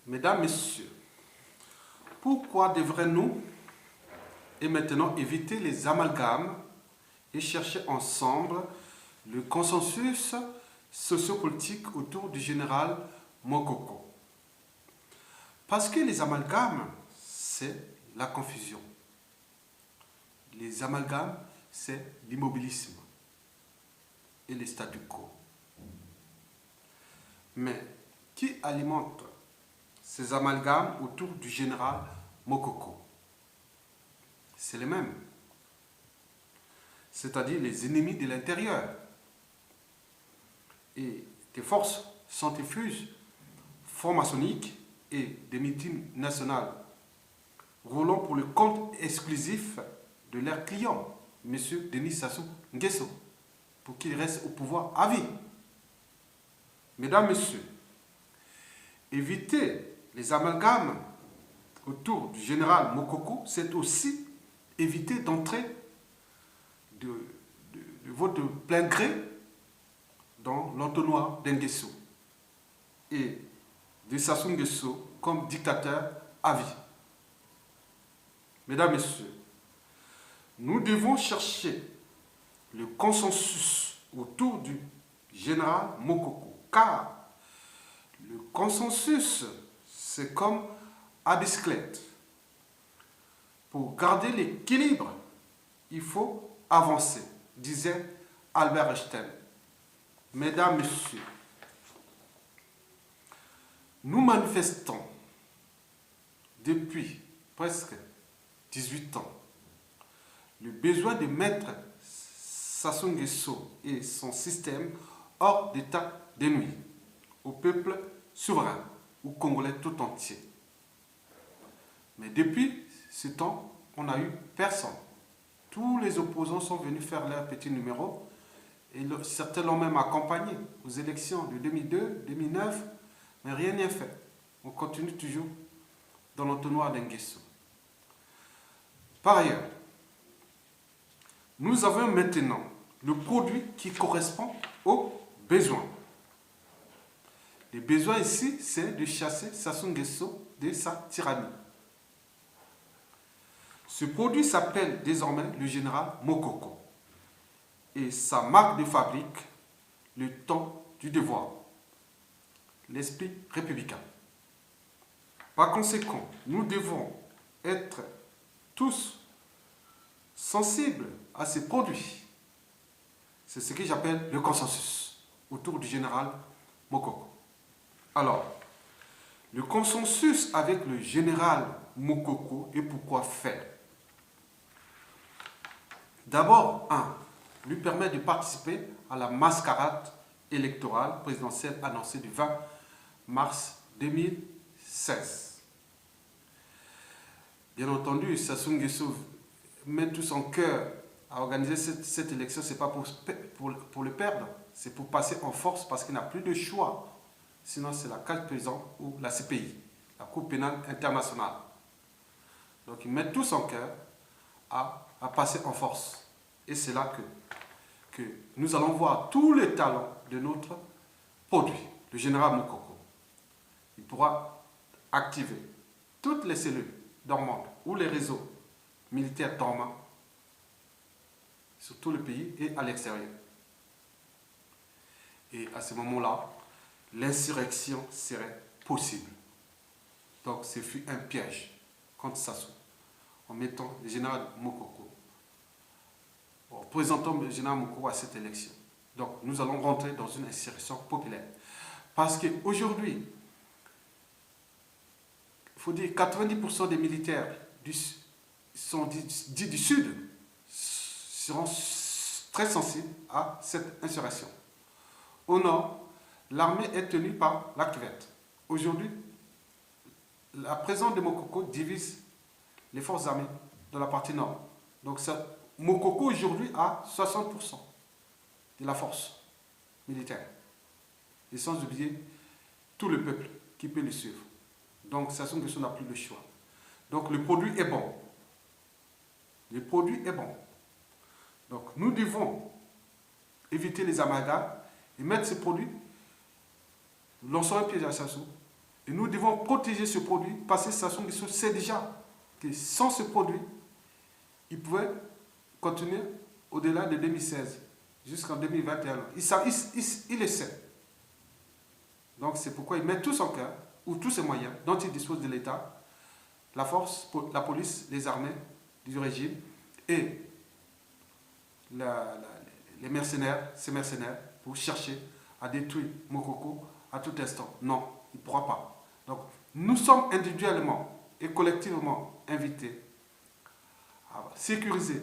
Mesdames, Messieurs, pourquoi devraient-nous et maintenant éviter les amalgames et chercher ensemble le consensus sociopolitique autour du général Mokoko? Parce que les amalgames, c'est la confusion. Les amalgames, c'est l'immobilisme et le statu quo. Mais qui alimente ces amalgames autour du général Mokoko? C'est les mêmes, c'est-à-dire les ennemis de l'intérieur. Et des forces centrifuges franc-maçonniques et des meetings nationaux roulant pour le compte exclusif de leur client, M. Denis Sassou Nguesso, pour qu'il reste au pouvoir à vie. Mesdames, Messieurs, éviter les amalgames autour du général Mokoko, c'est aussi éviter d'entrer de votre plein gré dans l'entonnoir d'Nguesso et de Sassou Nguesso comme dictateur à vie. Mesdames, Messieurs, nous devons chercher le consensus autour du général Mokoko, car le consensus, c'est comme à bicyclette. Pour garder l'équilibre, il faut avancer, disait Albert Einstein. Mesdames, Messieurs, nous manifestons depuis presque 18 ans le besoin de mettre Sassou Nguesso et son système hors d'état de nuit au peuple souverain, au Congolais tout entier. Mais depuis ce temps, on n'a eu personne. Tous les opposants sont venus faire leur petit numéro et certains l'ont même accompagné aux élections de 2002, 2009, mais rien n'est fait. On continue toujours dans l'entonnoir d'Nguesso. Par ailleurs, nous avons maintenant le produit qui correspond aux besoins. Les besoins ici, c'est de chasser Sassou Nguesso de sa tyrannie. Ce produit s'appelle désormais le général Mokoko. Et sa marque de fabrique, le temps du devoir, l'esprit républicain. Par conséquent, nous devons être tous sensibles à ces produits. C'est ce que j'appelle le consensus autour du général Mokoko. Alors, le consensus avec le général Mokoko et pourquoi faire? D'abord, lui permet de participer à la mascarade électorale présidentielle annoncée du 20 mars 2016. Bien entendu, Sassou Nguesso met tout son cœur à organiser cette élection, ce n'est pas pour le perdre, c'est pour passer en force parce qu'il n'a plus de choix. Sinon, c'est la carte présidente ou la CPI, la Cour pénale internationale. Donc, il met tout son cœur à passer en force. Et c'est là que nous allons voir tous les talents de notre produit, le général Mokoko. Il pourra activer toutes les cellules dormantes ou les réseaux militaires dormants sur tout le pays et à l'extérieur. Et à ce moment-là, l'insurrection serait possible. Donc ce fut un piège contre Sassou en mettant le général Mokoko, en présentant le général Mokoko à cette élection. Donc nous allons rentrer dans une insurrection populaire. Parce qu'aujourd'hui, il faut dire 90% des militaires sont dits du Sud seront très sensibles à cette insurrection. Au Nord, l'armée est tenue par la cuvette. Aujourd'hui, la présence de Mokoko divise les forces armées de la partie nord. Donc Mokoko aujourd'hui a 60% de la force militaire. Et sans oublier tout le peuple qui peut le suivre. Donc Sassou Nguesso n'a plus le choix. Donc le produit est bon. Le produit est bon. Donc nous devons éviter les amalgames et mettre ces produits, lançons un piège à Sassou Et nous devons protéger ce produit parce que Sassou Nguesso sait déjà que sans ce produit, il pouvait continuer au-delà de 2016 jusqu'en 2021. Il le sait. Donc c'est pourquoi il met tout son cœur, ou tous ses moyens dont il dispose de l'État, la force, la police, les armées du régime et les mercenaires, ces mercenaires, pour chercher à détruire Mokoko à tout instant. Non, il ne pourra pas. Donc nous sommes individuellement et collectivement invités à sécuriser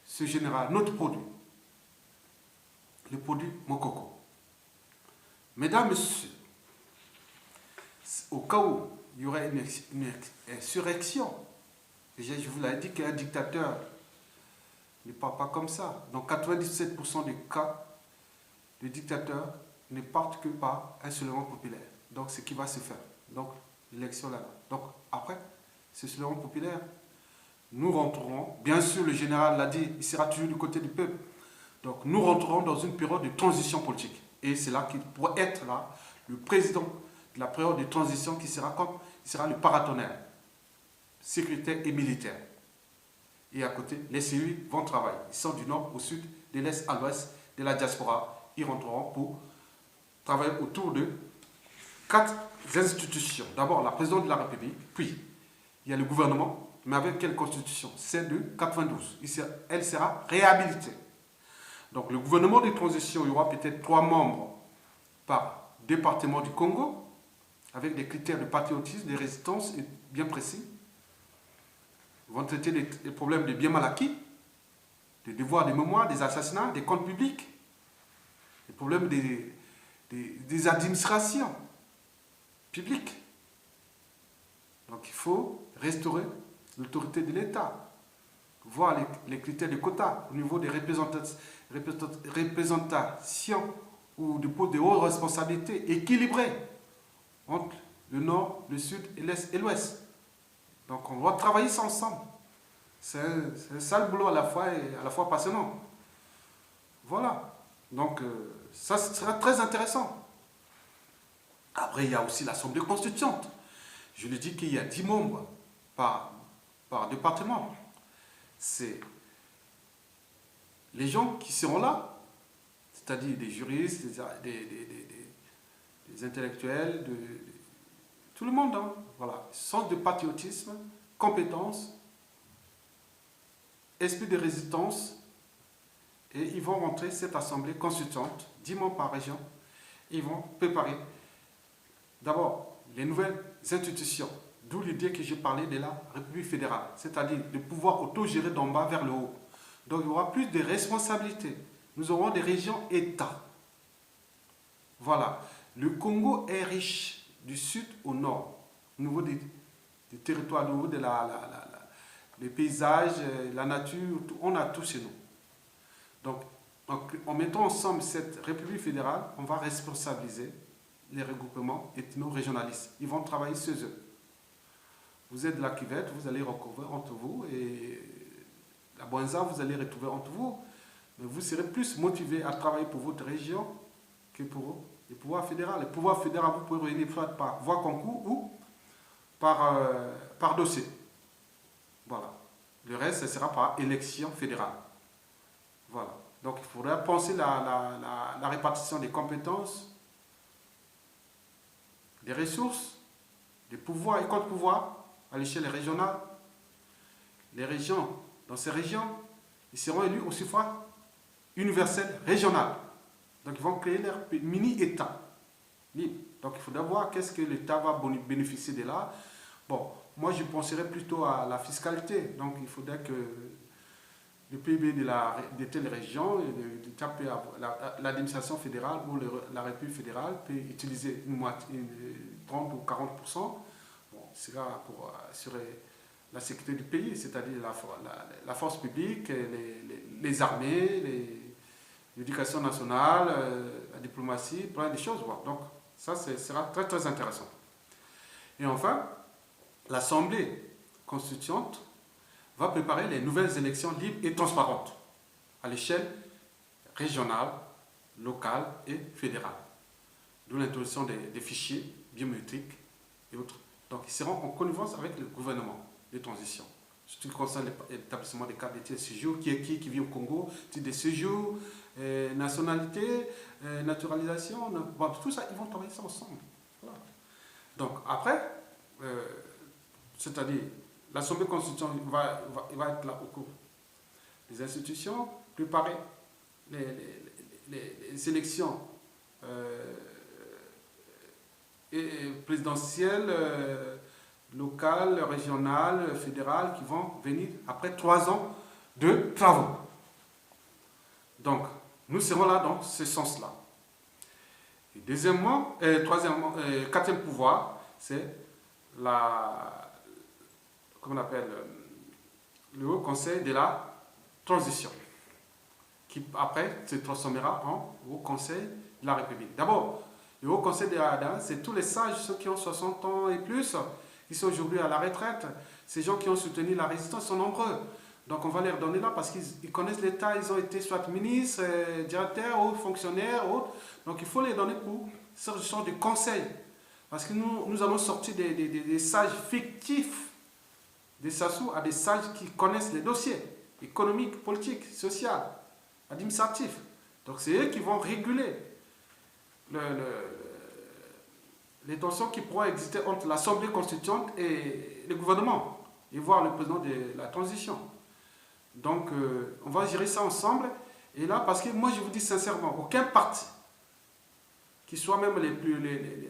ce général, notre produit, le produit Mokoko. Mesdames, Messieurs, au cas où il y aurait une insurrection, déjà je vous l'ai dit qu'un dictateur ne parle pas comme ça. Dans 97% des cas, les dictateurs ne partent que par un slogan populaire. Donc ce qui va se faire. Donc l'élection là. Donc après, ce slogan populaire, nous rentrerons, bien sûr le général l'a dit, il sera toujours du côté du peuple. Donc nous rentrerons dans une période de transition politique. Et c'est là qu'il pourra être là, le président de la période de transition qui sera comme, il sera le paratonnerre, sécuritaire et militaire. Et à côté, les cellules vont travailler. Ils sont du nord au sud, de l'est à l'ouest, de la diaspora. Ils rentreront pour travailler autour de 4 institutions. D'abord, la présidente de la République, puis il y a le gouvernement, mais avec quelle constitution? C'est de 92. Elle sera réhabilitée. Donc le gouvernement de transition, il y aura peut-être 3 membres par département du Congo, avec des critères de patriotisme, de résistance bien précis. Ils vont traiter des problèmes de biens mal acquis, des devoirs de mémoire, des assassinats, des comptes publics, des problèmes des administrations publiques. Donc il faut restaurer l'autorité de l'État, voir les critères de quotas au niveau des représentations ou de postes de haute responsabilité équilibrés entre le nord, le sud, et l'est et l'ouest. Donc on doit travailler ça ensemble. C'est un sale boulot à la fois et à la fois passionnant. Voilà. Donc ça sera très intéressant. Après, il y a aussi l'Assemblée constituante. Je le dis qu'il y a 10 membres par département. C'est les gens qui seront là, c'est-à-dire des juristes, des intellectuels, tout le monde. Hein. Voilà. Sens de patriotisme, compétence, esprit de résistance. Et ils vont rentrer cette assemblée constituante, 10 membres par région. Ils vont préparer d'abord les nouvelles institutions, d'où l'idée que j'ai parlé de la République fédérale, c'est-à-dire de pouvoir autogérer d'en bas vers le haut. Donc il y aura plus de responsabilités. Nous aurons des régions-États. Voilà. Le Congo est riche du sud au nord, au niveau des territoires, au niveau des paysages, la nature, on a tout chez nous. Donc, en mettant ensemble cette République fédérale, on va responsabiliser les regroupements ethno-régionalistes. Ils vont travailler chez eux. Vous êtes de la Cuvette, vous allez recouvrir entre vous, et la Bonza, vous allez retrouver entre vous. Mais vous serez plus motivé à travailler pour votre région que pour le pouvoir fédéral. Le pouvoir fédéral, vous pouvez réunir soit par voie concours ou par dossier. Voilà. Le reste, ce sera par élection fédérale. Voilà. Donc, il faudrait penser la répartition des compétences, des ressources, des pouvoirs et contre-pouvoirs à l'échelle régionale. Les régions, dans ces régions, ils seront élus au suffrage universel régional. Donc, ils vont créer leur mini-État. Donc, il faudra voir qu'est-ce que l'État va bénéficier de là. Bon, moi, je penserais plutôt à la fiscalité. Donc, il faudrait que le PIB de telle région, l'administration fédérale ou la République fédérale peut utiliser 30 ou 40%. Bon, c'est là pour assurer la sécurité du pays, c'est-à-dire la force publique, les armées, l'éducation nationale, la diplomatie, plein de choses. Bon, donc, ça sera très très intéressant. Et enfin, l'Assemblée constituante va préparer les nouvelles élections libres et transparentes à l'échelle régionale, locale et fédérale. D'où l'introduction des fichiers biométriques et autres. Donc, ils seront en connivence avec le gouvernement de transition. Ce qui concerne l'établissement des cartes de séjour, qui vit au Congo, titre de séjour, nationalité, naturalisation, bon, tout ça, ils vont travailler ça ensemble. Voilà. Donc, après, c'est-à-dire, l'Assemblée constitutionnelle va être là au cours des institutions, préparer les élections présidentielles, locales, régionales, fédérales, qui vont venir après 3 ans de travaux. Donc, nous serons là dans ce sens-là. Et deuxièmement, quatrième pouvoir, c'est comment on appelle, le Haut Conseil de la Transition, qui après se transformera en Haut Conseil de la République. D'abord, le Haut Conseil de la Transition, c'est tous les sages, ceux qui ont 60 ans et plus, qui sont aujourd'hui à la retraite. Ces gens qui ont soutenu la résistance sont nombreux. Donc on va les redonner là parce qu'ils connaissent l'État, ils ont été soit ministres, directeurs, ou fonctionnaires, autres. Donc il faut les donner pour ce genre de conseil. Parce que nous allons sortir des sages fictifs, des sassous à des sages qui connaissent les dossiers économiques, politiques, sociaux, administratifs. Donc c'est eux qui vont réguler les tensions qui pourront exister entre l'Assemblée constituante et le gouvernement, et voir le président de la transition. Donc, on va gérer ça ensemble. Et là, parce que moi, je vous dis sincèrement, aucun parti, qui soit même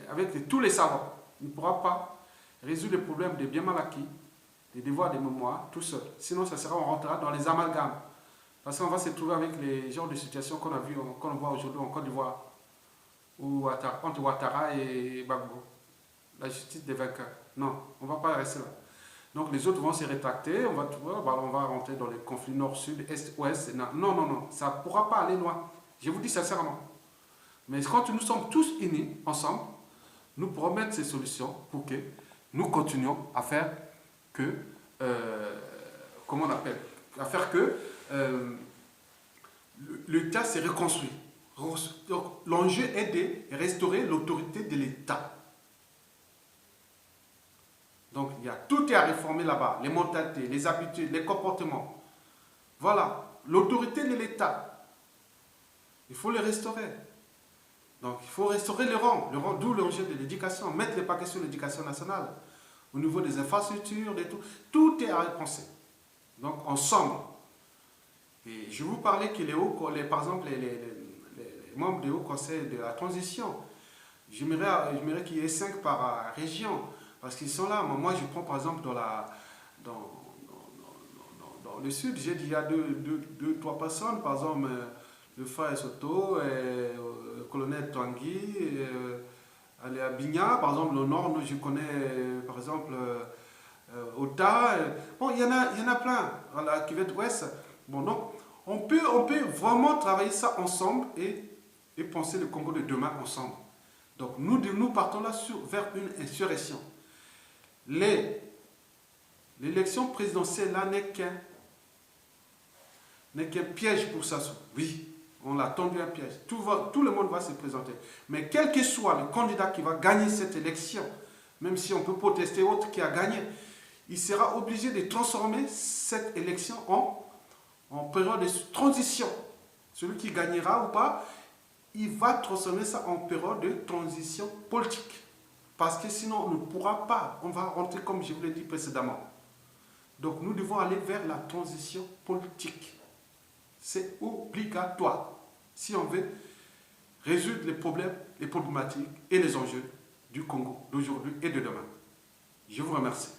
avec tous les savants, ne pourra pas résoudre les problèmes des biens mal acquis, des devoirs des mémoires, tout seul. Sinon, ça sera, on rentrera dans les amalgames. Parce qu'on va se trouver avec les genres de situations qu'on voit aujourd'hui en Côte d'Ivoire, entre Ouattara et Gbagbo, la justice des vainqueurs. Non, on ne va pas rester là. Donc les autres vont se rétracter, on va rentrer dans les conflits nord-sud, est-ouest. Non, ça ne pourra pas aller loin. Je vous dis sincèrement. Mais quand nous sommes tous unis ensemble, nous pourrons mettre ces solutions pour que nous continuions à faire que, comment on appelle, à faire que l'État se reconstruit. Donc l'enjeu est de restaurer l'autorité de l'État. Donc, il y a tout à réformer là-bas, les mentalités, les habitudes, les comportements. Voilà, l'autorité de l'État. Il faut le restaurer. Donc, il faut restaurer le rang d'où l'enjeu de l'éducation, mettre les paquets sur l'éducation nationale, au niveau des infrastructures, tout est à repenser. Donc, ensemble. Et je vous parlais que par exemple, les membres du Haut Conseil de la Transition, j'aimerais qu'il y ait 5 par région. Parce qu'ils sont là. Moi, je prends par exemple dans le sud, j'ai dit il y a deux, trois personnes, par exemple le frère Soto, le colonel Tanguy, à Bigna, par exemple le nord, je connais par exemple Ota. Bon, il y en a plein, à la cuvette ouest. Bon, donc, on peut vraiment travailler ça ensemble et penser le Congo de demain ensemble. Donc, nous partons là vers une insurrection. L'élection présidentielle là n'est qu'un piège pour ça. Oui, on l'a tendu un piège. Tout le monde va se présenter. Mais quel que soit le candidat qui va gagner cette élection, même si on peut protester autre qui a gagné, il sera obligé de transformer cette élection en période de transition. Celui qui gagnera ou pas, il va transformer ça en période de transition politique. Parce que sinon, on ne pourra pas. On va rentrer, comme je vous l'ai dit précédemment. Donc, nous devons aller vers la transition politique. C'est obligatoire. Si on veut résoudre les problèmes, les problématiques et les enjeux du Congo d'aujourd'hui et de demain. Je vous remercie.